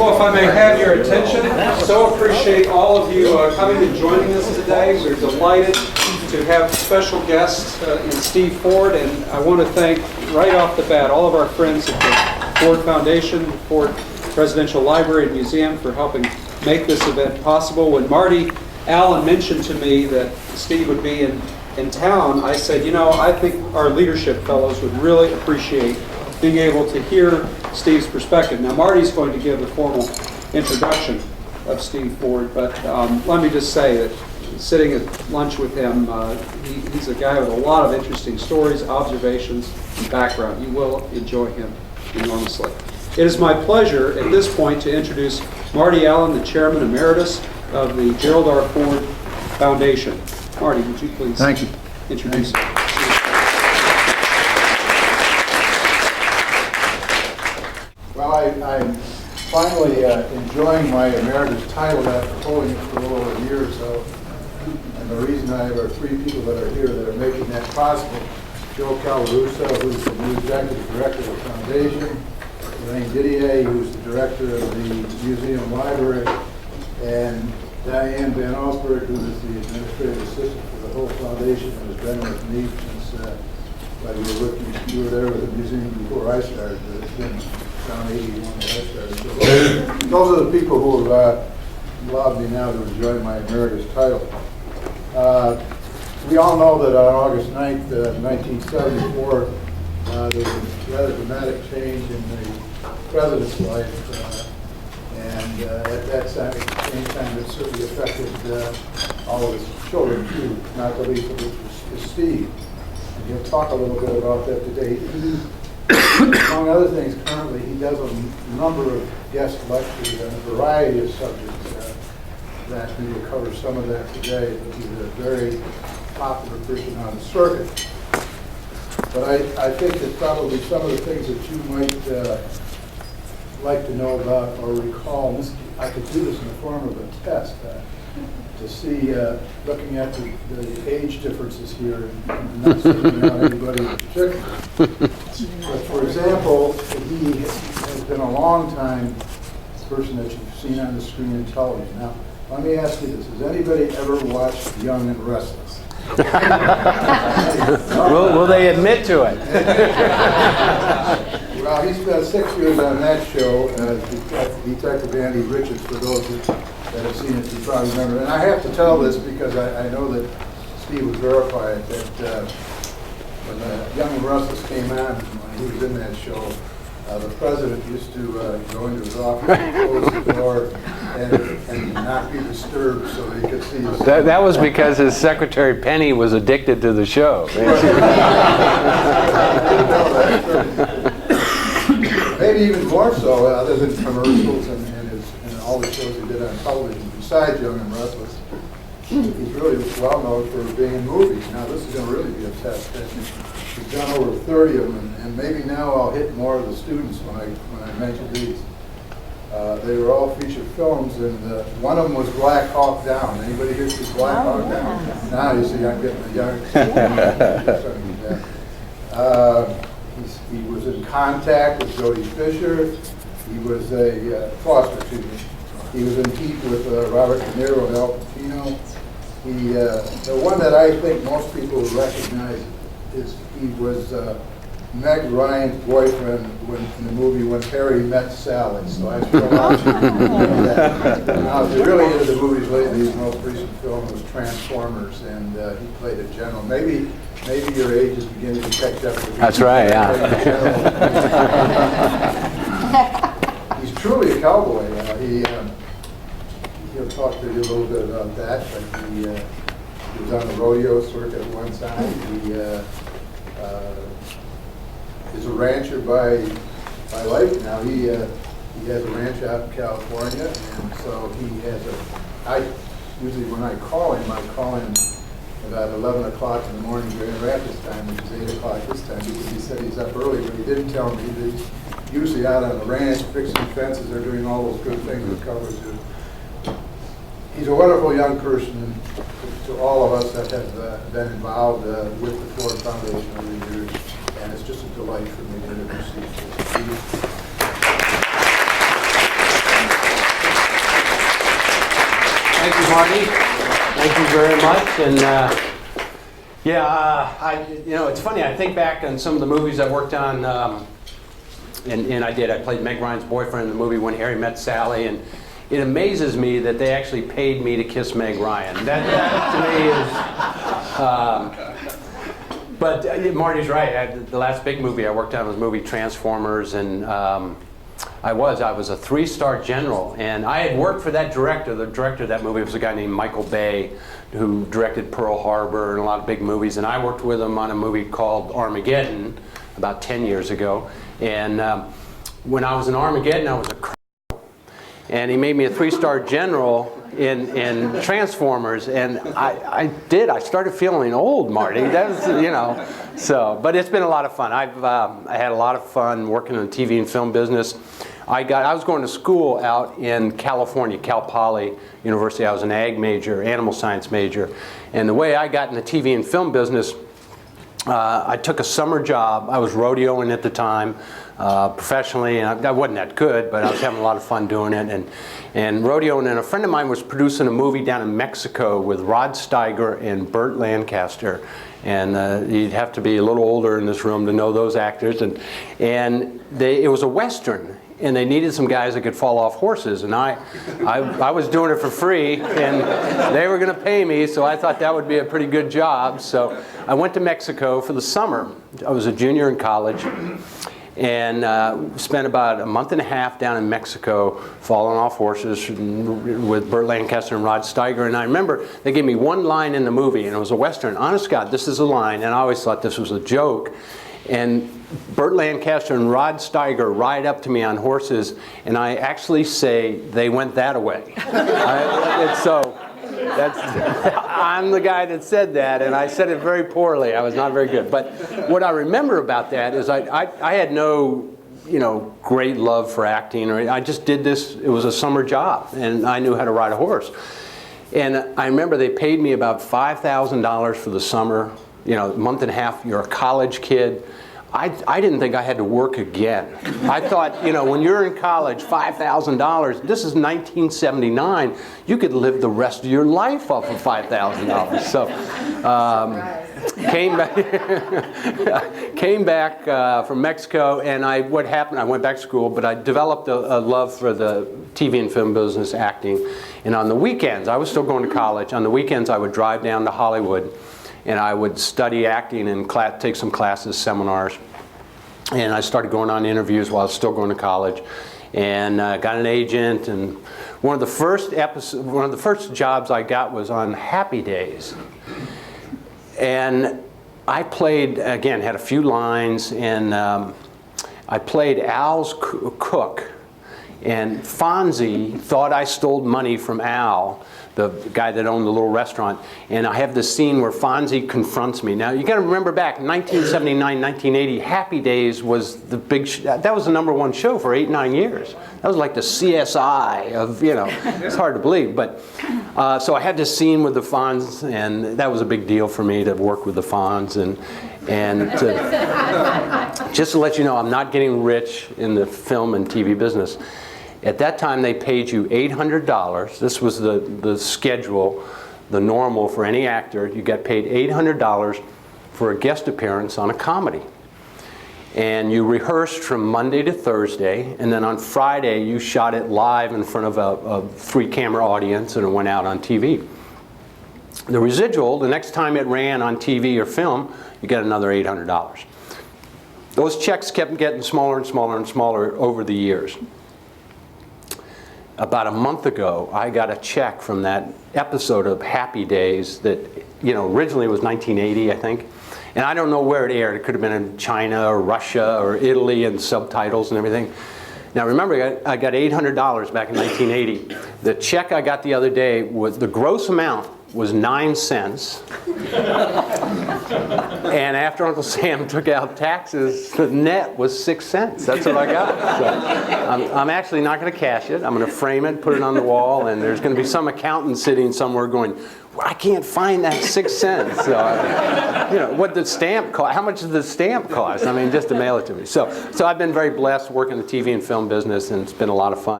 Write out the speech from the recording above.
Well, if I may have your attention, so appreciate all of you coming and joining us today. We're delighted to have special guests in Steve Ford, and I want to thank right off the bat all of our friends at the Ford Foundation, the Ford Presidential Library and Museum for helping make this event possible. When Marty Allen mentioned to me that Steve would be in town, I said, you know, I think our leadership fellows would really appreciate being able to hear Steve's perspective. Now, Marty's going to give a formal introduction of Steve Ford, but let me just say that sitting at lunch with him, he's a guy with a lot of interesting stories, observations, and background. You will enjoy him enormously. It is my pleasure at this point to introduce Marty Allen, the Chairman Emeritus of the Gerald R. Ford Foundation. Marty, would you please introduce him? Well, I'm finally enjoying my emeritus title after holding it for a little over a year or so. And the reason I have are three people that are here that are making that possible. Joe Calaruso, who's the new executive director of the foundation. Elaine Didier, who's the director of the museum library. And Diane Van Allsburg, who is the administrative assistant for the whole foundation and has been with me since you were there with the museum before I started, but it's been around 81 when I started. So those are the people who have allowed me now to enjoy my emeritus title. We all know that on August 9th, 1974, there was a rather dramatic change in the president's life. And at that same time, it certainly affected all of his children, too, not the least of which is Steve. And he'll talk a little bit about that today. Among other things, currently he does a number of guest lectures on a variety of subjects that we will cover some of that today, but he's a very popular person on the circuit. But I think that probably some of the things that you might like to know about or recall, I could do this in the form of a test to see, looking at the age differences here and not singling out anybody in particular. But for example, he has been a long time person that you've seen on the screen in television. Now, let me ask you this. Has anybody ever watched Young and Restless? Will they admit to it? Well, he spent 6 years on that show as Detective Andy Richards, for those that have seen it, you probably remember. And I have to tell this because I know that Steve would verify it, that when Young and Restless came on, when he was in that show, the president used to go into his office and close the door and not be disturbed so that he could see his... That was because his secretary Penny was addicted to the show. Maybe even more so, other than commercials and all the shows he did on television besides Young and Restless. He's really well known for being in movies. Now this is going to really be a test. He's done over 30 of them, and maybe now I'll hit more of the students when I mention these. They were all feature films, and one of them was Black Hawk Down. Anybody here see Black Hawk Down? Now you see I'm getting the young. He was in Contact with Jodie Fisher. He was Foster, excuse me. He was in Heat with Robert De Niro and Al Pacino. The one that I think most people recognize is he was Meg Ryan's boyfriend in the movie When Harry Met Sally. So I feel a lot of people know that. Now, if you're really into the movies lately, his most recent film was Transformers, and he played a general. Maybe your age is beginning to catch up with you. That's right, yeah. He's truly a cowboy. He'll talk to you a little bit about that. But he was on the rodeo circuit at one time. He is a rancher by life now. He has a ranch out in California, and so he has usually when I call him about 11 o'clock in the morning during Raptors time, which is 8 o'clock this time, because he said he's up early, but he didn't tell me he's usually out on the ranch fixing fences or doing all those good things that cowboys do. He's a wonderful young person, and to all of us that have been involved with the Ford Foundation over the years, and it's just a delight for me to introduce you. Thank you, Marty. Thank you very much. And it's funny. I think back on some of the movies I worked on, and I played Meg Ryan's boyfriend in the movie When Harry Met Sally, and it amazes me that they actually paid me to kiss Meg Ryan. That to me is. But Marty's right. The last big movie I worked on was the movie Transformers, and I was a 3-star general, and I had worked for that director. The director of that movie was a guy named Michael Bay, who directed Pearl Harbor and a lot of big movies, and I worked with him on a movie called Armageddon about 10 years ago. And when I was in Armageddon, I was a and he made me a 3-star general in Transformers, and I started feeling old, Marty. That was, but it's been a lot of fun. I had a lot of fun working in the TV and film business. I was going to school out in California, Cal Poly University. I was an ag major, animal science major, and the way I got in the TV and film business, I took a summer job. I was rodeoing at the time, professionally, and I wasn't that good, but I was having a lot of fun doing it, and rodeoing. And a friend of mine was producing a movie down in Mexico with Rod Steiger and Burt Lancaster, and you'd have to be a little older in this room to know those actors. And it was a Western, and they needed some guys that could fall off horses, and I was doing it for free, and they were going to pay me, so I thought that would be a pretty good job. So I went to Mexico for the summer. I was a junior in college, and spent about a month and a half down in Mexico falling off horses with Burt Lancaster and Rod Steiger. And I remember they gave me one line in the movie, and it was a Western. Honest to God, this is a line, and I always thought this was a joke. And Burt Lancaster and Rod Steiger ride up to me on horses, and I actually say, "They went that-a-way." I'm the guy that said that, and I said it very poorly. I was not very good. But what I remember about that is I had no, great love for acting, or I just did this. It was a summer job, and I knew how to ride a horse. And I remember they paid me about $5,000 for the summer. Month and a half. You're a college kid. I didn't think I had to work again. I thought, when you're in college, $5,000, this is 1979, you could live the rest of your life off of $5,000. So came back from Mexico, and what happened, I went back to school, but I developed a love for the TV and film business, acting. And on the weekends, I was still going to college. On the weekends, I would drive down to Hollywood, and I would study acting and take some classes, seminars. And I started going on interviews while I was still going to college, and got an agent. And one of the first jobs I got was on Happy Days. And I played, again, had a few lines, and I played Al's cook. And Fonzie thought I stole money from Al, the guy that owned the little restaurant. And I have this scene where Fonzie confronts me. Now, you got to remember back, 1979, 1980, Happy Days was the big, that was the #1 show for 8-9 years. That was like the CSI of, it's hard to believe. But, so I had this scene with the Fonz, and that was a big deal for me to work with the Fonz. And just to let you know, I'm not getting rich in the film and TV business. At that time, they paid you $800. This was the schedule, the normal for any actor. You got paid $800 for a guest appearance on a comedy. And you rehearsed from Monday to Thursday, and then on Friday, you shot it live in front of a 3-camera audience, and it went out on TV. The residual, the next time it ran on TV or film, you get another $800. Those checks kept getting smaller and smaller and smaller over the years. About a month ago, I got a check from that episode of Happy Days that, originally was 1980, I think. And I don't know where it aired. It could have been in China or Russia or Italy, and subtitles and everything. Now remember, I got $800 back in 1980. The check I got the other day was, the gross amount was 9 cents. And after Uncle Sam took out taxes, the net was 6 cents. That's what I got. So I'm actually not going to cash it. I'm going to frame it, put it on the wall, and there's going to be some accountant sitting somewhere going, well, I can't find that 6 cents. So, what the stamp cost? How much does the stamp cost? I mean, just to mail it to me. So I've been very blessed working in the TV and film business, and it's been a lot of fun.